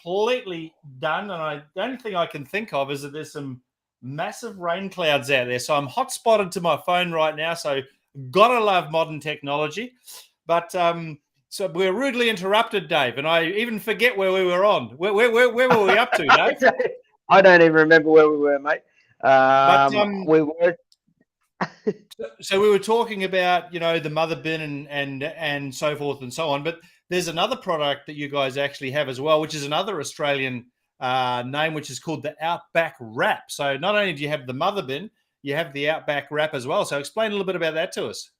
completely done, and the only thing I can think of is that there's some massive rain clouds out there. So I'm hot spotted to my phone right now. So gotta love modern technology, but so we're rudely interrupted, Dave, and I even forget where we were on. Where were we up to, Dave? I don't even remember where we were, mate. But We were. So we were talking about, the mother bin and so forth and so on. But there's another product that you guys actually have as well, which is another Australian name, which is called the Outback Wrap. So not only do you have the mother bin, you have the Outback Wrap as well. So explain a little bit about that to us.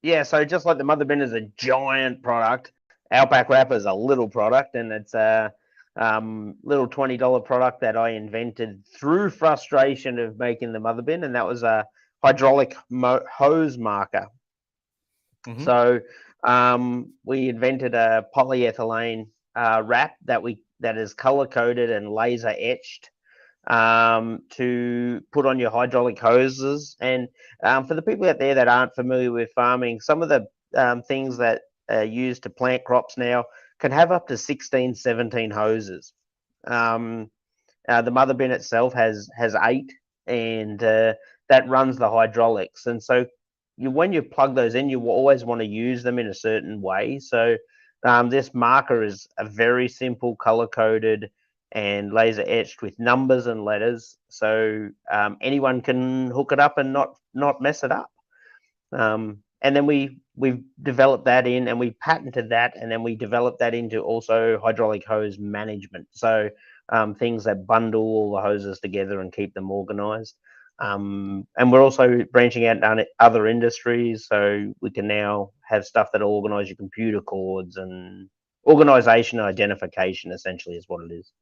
Yeah, so just like the mother bin is a giant product, Outback Wrap is a little product, and it's a little $20 product that I invented through frustration of making the mother bin, and that was a hydraulic hose marker. Mm-hmm. So we invented a polyethylene wrap that is color coded and laser etched to put on your hydraulic hoses. And for the people out there that aren't familiar with farming, some of the things that are used to plant crops now can have up to 16, 17 hoses. The mother bin itself has 8, and that runs the hydraulics. And so when you plug those in, you will always want to use them in a certain way. So this marker is a very simple color-coded and laser etched with numbers and letters, so anyone can hook it up and not mess it up. And then we've developed that in, and we patented that, and then we developed that into also hydraulic hose management. So things that bundle all the hoses together and keep them organized. And we're also branching out down other industries, so we can now have stuff that will organize your computer cords, and organization and identification essentially is what it is.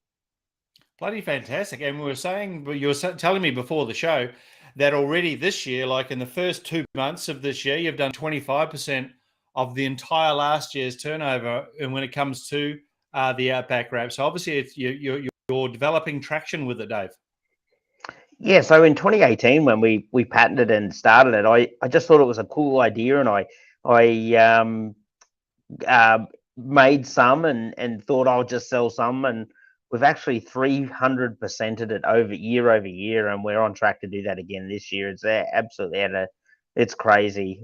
Bloody fantastic. And you were telling me before the show that already this year, like in the first 2 months of this year, you've done 25% of the entire last year's turnover. And when it comes to the Outback Wrap, so obviously you're developing traction with it, Dave. Yeah, so in 2018, when we patented and started it, I just thought it was a cool idea, and I made some and thought I'll just sell some, and we've actually 300%ed it over year, and we're on track to do that again this year. It's absolutely it's crazy.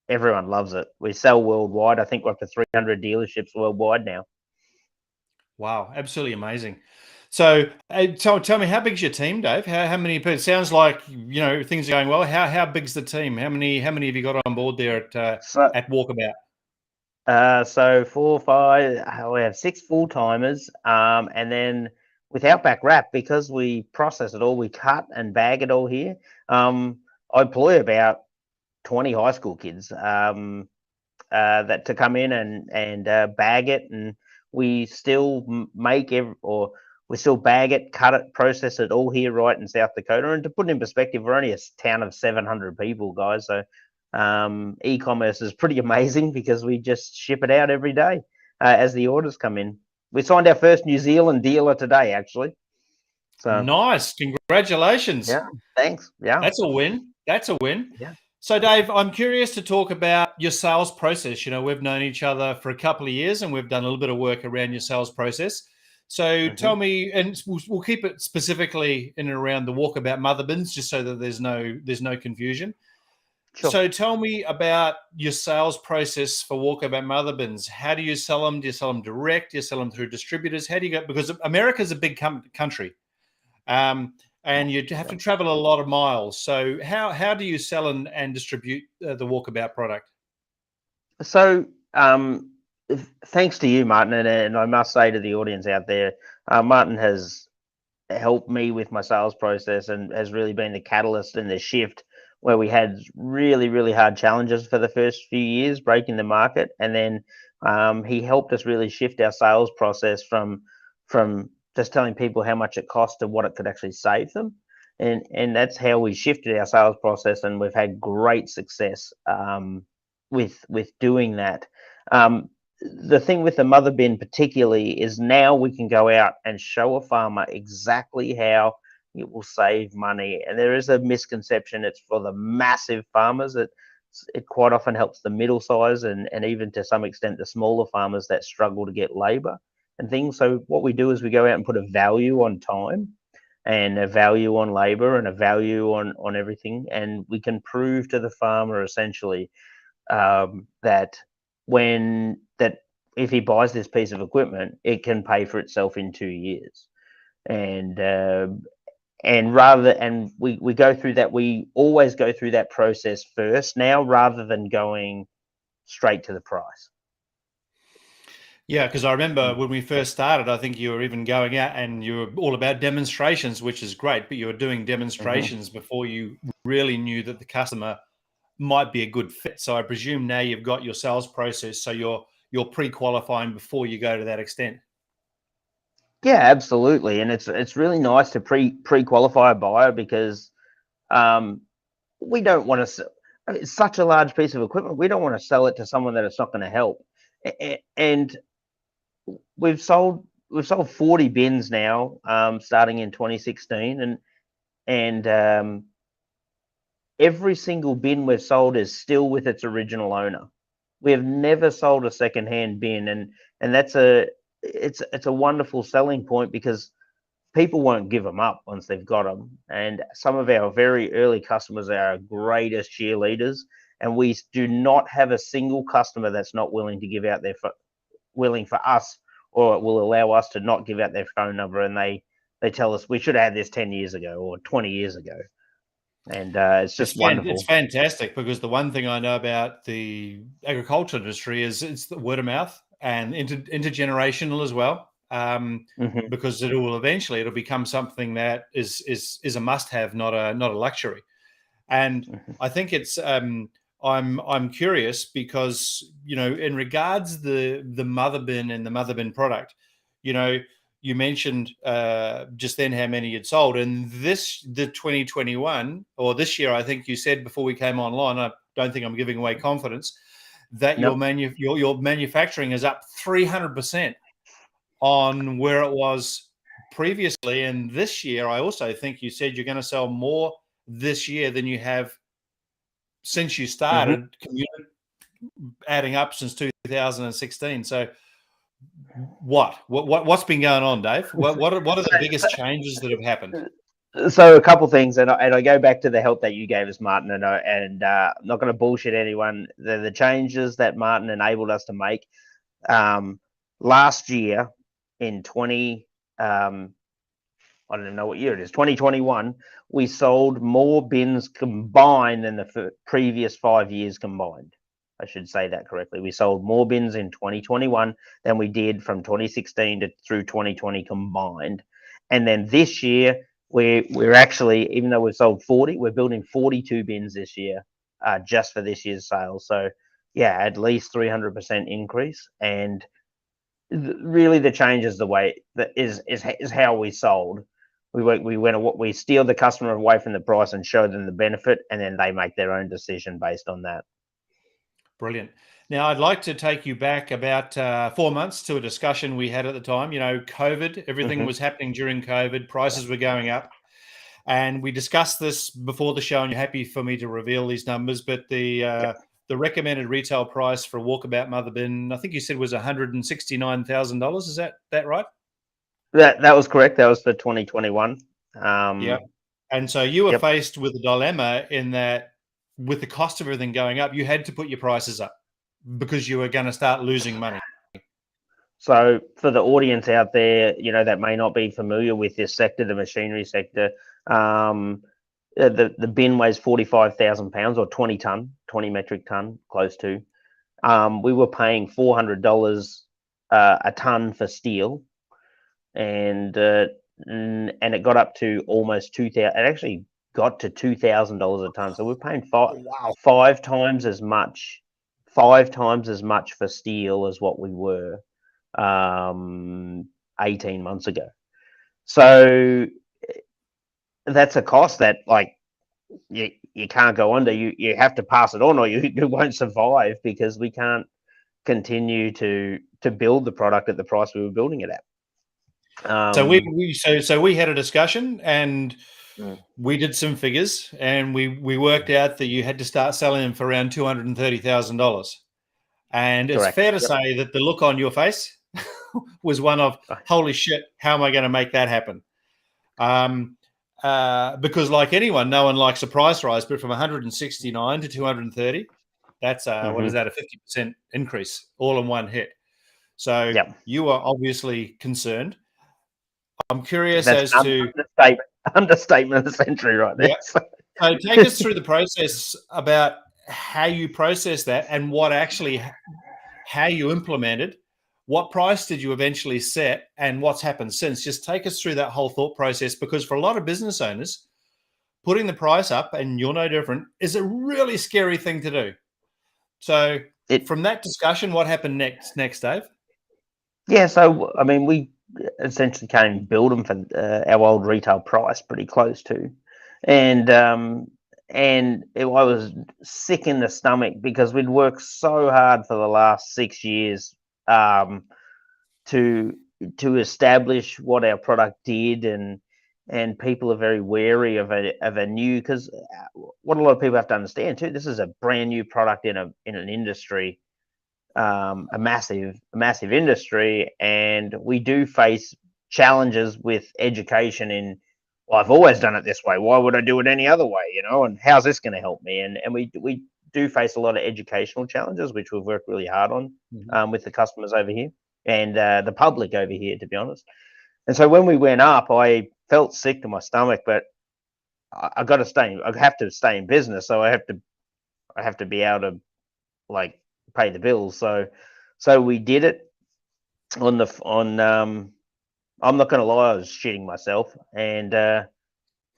Everyone loves it. We sell worldwide. I think we're up to 300 dealerships worldwide now. Wow, absolutely amazing. So tell me, how big's your team, Dave? How many people? It sounds like things are going well. How big's the team? How many have you got on board there at Walkabout? So 4, 5. We have 6 full timers, and then with Outback Wrap, because we process it all, we cut and bag it all here. I employ about 20 high school kids that to come in and bag it, and we still we still bag it, cut it, process it all here right in South Dakota. And to put it in perspective, we're only a town of 700 people, guys. So e-commerce is pretty amazing because we just ship it out every day as the orders come in. We signed our first New Zealand dealer today, actually. So nice, congratulations. Yeah, thanks. Yeah, that's a win. Yeah. So, Dave, I'm curious to talk about your sales process. We've known each other for a couple of years, and we've done a little bit of work around your sales process. So tell me, and we'll keep it specifically in and around the Walkabout Mother Bins, just so that there's no confusion. Sure. So tell me about your sales process for Walkabout Mother Bins. How do you sell them? Do you sell them direct? Do you sell them through distributors? How do you go? Because America's a big country, and you have to travel a lot of miles. So how do you sell and distribute the Walkabout product? So thanks to you, Martin, and I must say to the audience out there, Martin has helped me with my sales process and has really been the catalyst in the shift where we had really, really hard challenges for the first few years breaking the market. And then he helped us really shift our sales process from just telling people how much it cost to what it could actually save them. And that's how we shifted our sales process, and we've had great success with doing that. The thing with the mother bin particularly is now we can go out and show a farmer exactly how it will save money. And there is a misconception it's for the massive farmers. It quite often helps the middle size and even to some extent the smaller farmers that struggle to get labor. and things. So what we do is we go out and put a value on time and a value on labor and a value on everything, and we can prove to the farmer essentially that if he buys this piece of equipment, it can pay for itself in 2 years. And we go through that. We always go through that process first now, rather than going straight to the price. Yeah, because I remember when we first started, I think you were even going out and you were all about demonstrations, which is great, but you were doing demonstrations before you really knew that the customer might be a good fit. So I presume now you've got your sales process, so you're pre-qualifying before you go to that extent. Yeah, absolutely, and it's really nice to pre-qualify a buyer, because we don't want to. It's such a large piece of equipment. We don't want to sell it to someone that it's not going to help. And we've sold 40 bins now, starting in 2016, and every single bin we've sold is still with its original owner. We have never sold a secondhand bin, and that's it's a wonderful selling point, because people won't give them up once they've got them. And some of our very early customers are our greatest cheerleaders, and we do not have a single customer that's not willing to give out willing for us, or will allow us to not give out their phone number, and they tell us we should have had this 10 years ago or 20 years ago. And it's just wonderful. It's fantastic, because the one thing I know about the agriculture industry is it's the word of mouth and intergenerational as well, because it'll become something that is a must-have, not a luxury. And I think it's I'm curious, because in regards the mother bin and the mother bin product, you mentioned just then how many you'd sold, and the 2021 or this year, I think you said before we came online, I don't think I'm giving away confidence, that your manufacturing is up 300% on where it was previously. And this year, I also think you said you're going to sell more this year than you have since you started, adding up since 2016. So what's been going on, Dave? What are the biggest changes that have happened? So a couple things, and I go back to the help that you gave us, Martin, and I'm not going to bullshit anyone. The changes that Martin enabled us to make last year in I don't even know what year it is, 2021, we sold more bins combined than the previous 5 years combined. I should say that correctly. We sold more bins in 2021 than we did from 2016 through 2020 combined. And then this year, we're actually, even though we've sold 40, we're building 42 bins this year, just for this year's sales. So yeah, at least 300% increase. And really the change is the way that is how we sold. We steal the customer away from the price and show them the benefit, and then they make their own decision based on that. Brilliant. Now, I'd like to take you back about 4 months to a discussion we had at the time. COVID, everything was happening during COVID, prices were going up. And we discussed this before the show, and you're happy for me to reveal these numbers, but the recommended retail price for a Walkabout Mother Bin, I think you said, was $169,000. Is that right? That was correct. That was for 2021. Yeah. And so you were faced with a dilemma in that, with the cost of everything going up, you had to put your prices up because you were going to start losing money. So for the audience out there, that may not be familiar with this sector, the machinery sector, the bin weighs 45,000 pounds, or 20 metric ton, close to. We were paying $400 a ton for steel, and it got up to almost 2,000. It actually got to $2,000 a ton. So we're paying five times as much for steel as what we were 18 months ago. So that's a cost that, like, you can't go under. You have to pass it on, or you won't survive, because we can't continue to build the product at the price we were building it at. So we had a discussion, and we did some figures, and we worked out that you had to start selling them for around $230,000. And it's fair to say that the look on your face was one of, holy shit, how am I going to make that happen? Because like anyone, no one likes a price rise, but from 169 to 230, that's what is that, a 50% increase all in one hit. So you are obviously concerned. I'm curious as to understatement of the century right there. Yeah. So take us through the process about how you process that and what actually, how you implemented. What price did you eventually set and what's happened since? Just take us through that whole thought process, because for a lot of business owners, putting the price up, and you're no different, is a really scary thing to do. So from that discussion, what happened next, Dave? Yeah, so I mean, we essentially came and build them for our old retail price, pretty close to, and I was sick in the stomach because we'd worked so hard for the last 6 years to establish what our product did, and people are very wary of a new, because what a lot of people have to understand too, this is a brand new product in an industry. A massive industry, and we do face challenges with education in, well, I've always done it this way, why would I do it any other way, and how's this going to help me? And we do face a lot of educational challenges, which we've worked really hard on with the customers over here and the public over here, to be honest. And so when we went up, I felt sick to my stomach, but I have to stay in business, so I have to be able to, like, pay the bills. So we did it I'm not going to lie, I was shitting myself, and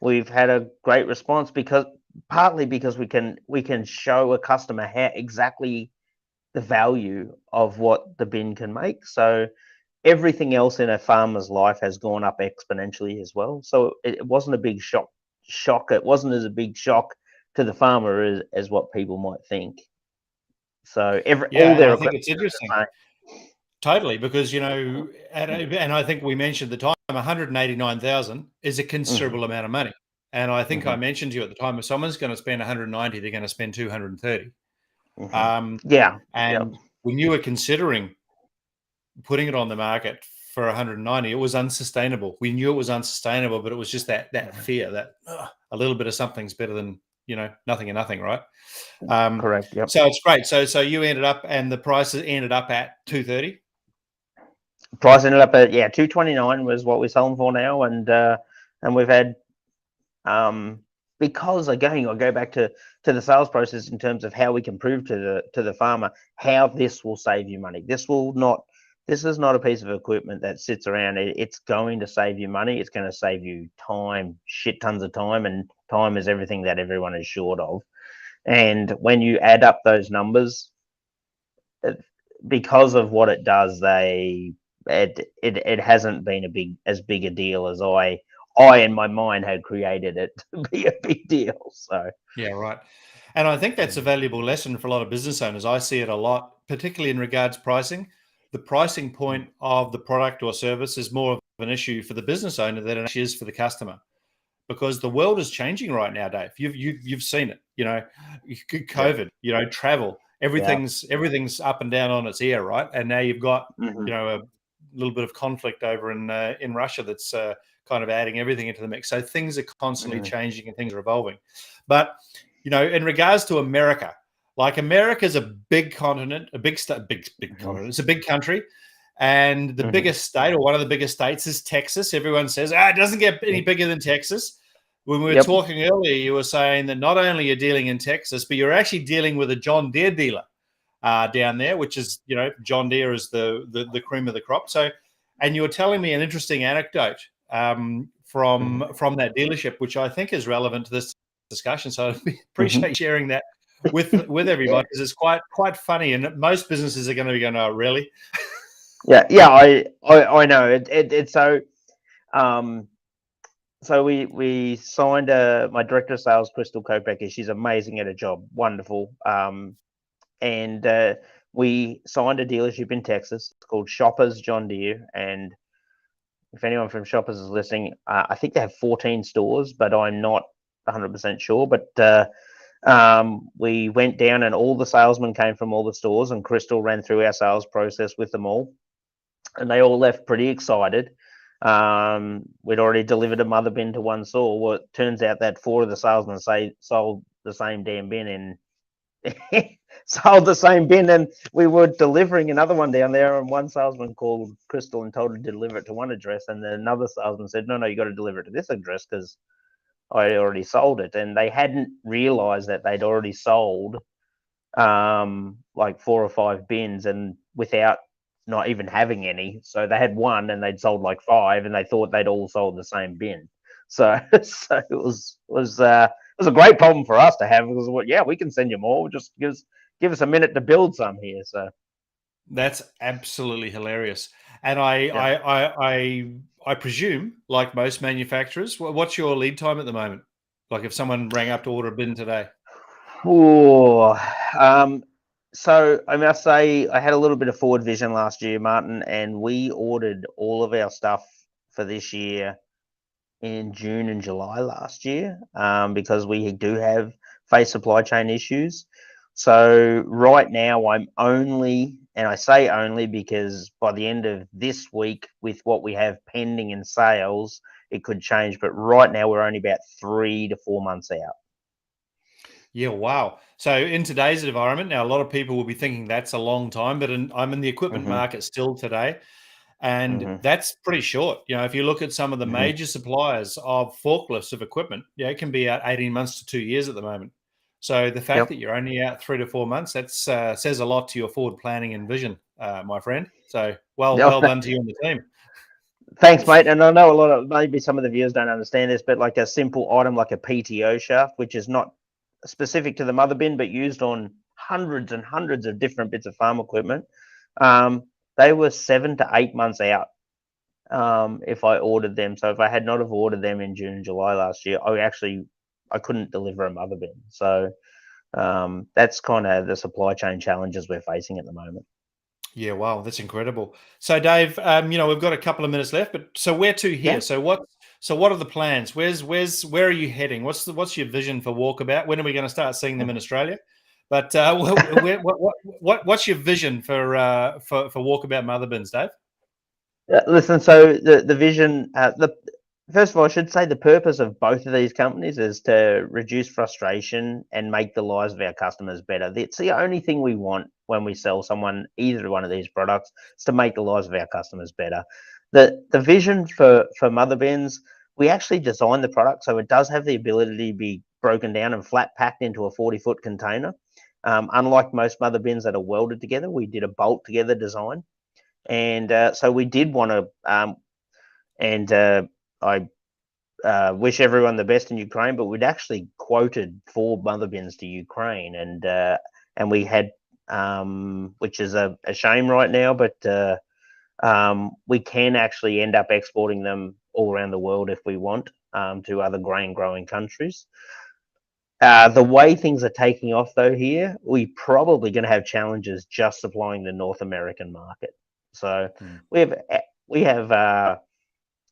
we've had a great response, partly because we can show a customer how exactly the value of what the bin can make. So everything else in a farmer's life has gone up exponentially as well. So it wasn't a big shock. It wasn't as a big shock to the farmer as what people might think. So all their I think it's interesting. Totally, because and I think we mentioned at the time, 189,000 is a considerable amount of money. And I think I mentioned to you at the time, if someone's going to spend 190, they're going to spend 230. And when you were considering putting it on the market for 190, it was unsustainable. We knew it was unsustainable, but it was just that fear that a little bit of something's better than nothing and nothing, right? Correct. Yep. So it's great. So you ended up, and the prices ended up at 230. Price ended up at 229 was what we're selling for now, and we've had because again, I go back to the sales process in terms of how we can prove to the farmer how this will save you money. This is not a piece of equipment that sits around. It's going to save you money. It's going to save you time, shit tons of time, and time is everything that everyone is short of. And when you add up those numbers, because of what it does, it hasn't been as big a deal as I in my mind had created it to be a big deal. So yeah, right. And I think that's a valuable lesson for a lot of business owners. I see it a lot, particularly in regards to pricing. The pricing point of the product or service is more of an issue for the business owner than it actually is for the customer, because the world is changing right now, Dave. You've seen it. COVID. Travel. Everything's up and down on its ear, right? And now you've got a little bit of conflict over in Russia that's kind of adding everything into the mix. So things are constantly changing and things are evolving. But in regards to America, like, America's a big continent, a big continent. It's a big country, and the biggest state, or one of the biggest states, is Texas. Everyone says, it doesn't get any bigger than Texas. When we were talking earlier, you were saying that not only you're dealing in Texas, but you're actually dealing with a John Deere dealer down there, which is, John Deere is the cream of the crop. So, and you were telling me an interesting anecdote from that dealership, which I think is relevant to this discussion. So I appreciate sharing that with everybody, because it's quite funny, and most businesses are going to be going, "Oh, really?" I know it's so. So we signed my director of sales, Crystal Kopecker. She's amazing at her job, wonderful. And we signed a dealership in Texas. It's called Shoppers John Deere. And if anyone from Shoppers is listening, I think they have 14 stores, but I'm not 100% sure. But we went down, and all the salesmen came from all the stores, and Crystal ran through our sales process with them all. and they all left pretty excited. We'd already delivered a mother bin to one store. Well, it turns out that 4 of the salesmen sold the same damn bin and sold the same bin, and we were delivering another one down there, and one salesman called Crystal and told her to deliver it to one address, and then another salesman said, no, you got to deliver it to this address because I already sold it. And they hadn't realized that they'd already sold like 4 or 5 bins, and without not even having any. So they had one and they'd sold like 5, and they thought they'd all sold the same bin. So it was a great problem for us to have, because we can send you more. Just give us a minute to build some here. So that's absolutely hilarious. And I presume, like most manufacturers, what's your lead time at the moment? Like if someone rang up to order a bin today? So I must say I had a little bit of forward vision last year, Martin, and we ordered all of our stuff for this year in June and July last year, because we do have faced supply chain issues. So right now I'm only, and I say only because by the end of this week, with what we have pending in sales, it could change. But right now we're only about 3 to 4 months out. Yeah, wow. So in today's environment, now a lot of people will be thinking that's a long time, but I'm in the equipment market still today, and that's pretty short. If you look at some of the major suppliers of forklifts of equipment, it can be out 18 months to 2 years at the moment. So the fact that you're only out 3 to 4 months, that says a lot to your forward planning and vision, my friend. So well done to you and the team. Thanks, mate. And I know maybe some of the viewers don't understand this, but like a simple item like a PTO shaft, which is not specific to the mother bin, but used on hundreds and hundreds of different bits of farm equipment, they were 7 to 8 months out if I ordered them. So if I had not have ordered them in June and July last year, I couldn't deliver a mother bin. So that's kind of the supply chain challenges we're facing at the moment. Yeah, wow, that's incredible. So, Dave, we've got a couple of minutes left, but so where to here? Yeah. So what are the plans? Where are you heading? What's your vision for Walkabout? When are we going to start seeing them in Australia? But what's your vision for Walkabout Mother Bins, Dave? Listen, so the vision, first of all, I should say the purpose of both of these companies is to reduce frustration and make the lives of our customers better. It's the only thing we want when we sell someone either one of these products, is to make the lives of our customers better. The vision for Mother Bins, we actually designed the product so it does have the ability to be broken down and flat packed into a 40-foot container. Unlike most Mother Bins that are welded together, we did a bolt together design. And so we did want to, I wish everyone the best in Ukraine, but we'd actually quoted 4 mother bins to Ukraine, and we had, which is a shame right now, but we can actually end up exporting them all around the world if we want, to other grain growing countries. The way things are taking off though here, we probably going to have challenges just supplying the North American market. So we have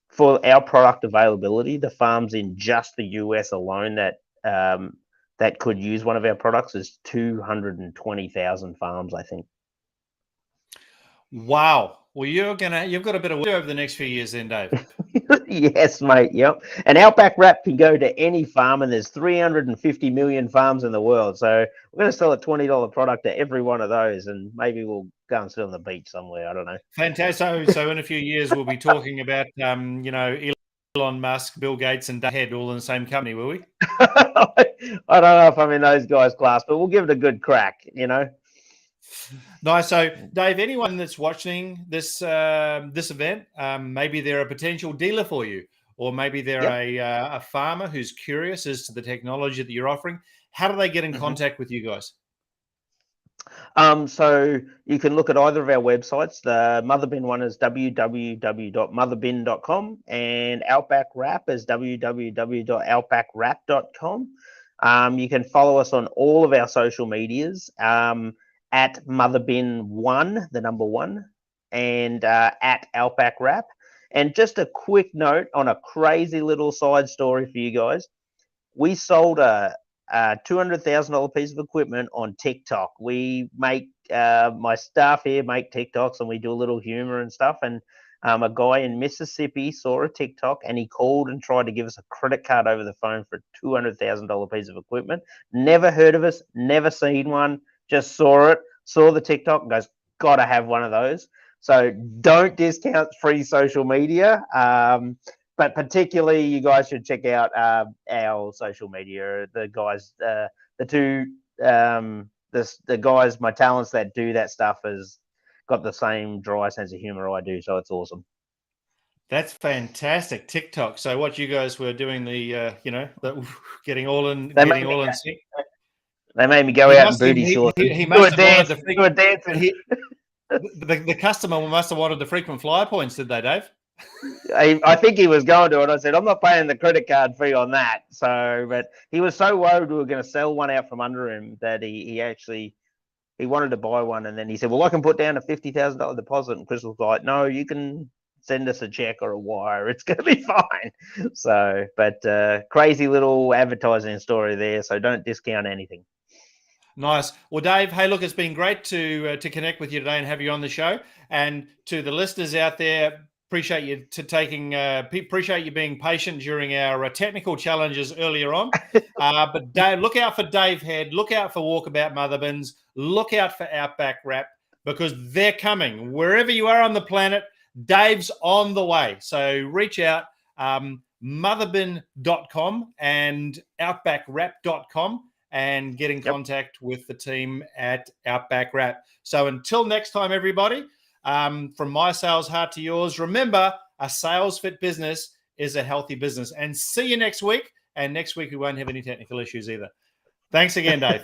for our product availability, the farms in just the US alone that could use one of our products is 220,000 farms, I think. Wow. Well, you've got a bit of work over the next few years then, Dave. Yes, mate. Yep. And Outback Wrap can go to any farm, and there's 350 million farms in the world. So we're going to sell a $20 product to every one of those, and maybe we'll go and sit on the beach somewhere. I don't know. Fantastic. So in a few years, we'll be talking about, Elon Musk, Bill Gates, and Hedt all in the same company, will we? I don't know if I'm in those guys' class, but we'll give it a good crack, Nice. So, Dave, anyone that's watching this event, maybe they're a potential dealer for you, or maybe they're a farmer who's curious as to the technology that you're offering. How do they get in contact with you guys? So you can look at either of our websites. The Motherbin one is www.motherbin.com, and Outback Wrap is www.outbackwrap.com. You can follow us on all of our social medias, at Motherbin1, the number 1, and at Outback Wrap. And just a quick note on a crazy little side story for you guys. We sold a a $200,000 piece of equipment on TikTok. We make my staff here make TikToks, and we do a little humor and stuff. And a guy in Mississippi saw a TikTok, and he called and tried to give us a credit card over the phone for a $200,000 piece of equipment. Never heard of us, never seen one. Just saw it, saw the TikTok, and goes, "Gotta have one of those." So don't discount free social media. But particularly, you guys should check out our social media. The guys, the two, the guys, my talents that do that stuff has got the same dry sense of humor I do, so it's awesome. That's fantastic. TikTok. So what you guys were doing, the getting all in, getting all in sync. They made me go out in booty shorts. He must have wanted the customer must have wanted the frequent flyer points, did they, Dave? I think he was going to it. I said, I'm not paying the credit card fee on that. So, but he was so worried we were going to sell one out from under him that he wanted to buy one. And then he said, well, I can put down a $50,000 deposit. And Chris was like, no, you can send us a check or a wire. It's going to be fine. So, but crazy little advertising story there. So don't discount anything. Nice. Well, Dave, hey, look, it's been great to connect with you today and have you on the show. And to the listeners out there, appreciate you being patient during our technical challenges earlier on. But Dave, look out for Dave Hedt, look out for Walkabout Mother Bins, look out for Outback Wrap, because they're coming. Wherever you are on the planet, Dave's on the way. So reach out, motherbin.com and outbackwrap.com, and get in contact with the team at Outback Wrap. So until next time, everybody, from my sales heart to yours, remember, a sales fit business is a healthy business. And see you next week. And next week, we won't have any technical issues either. Thanks again, Dave.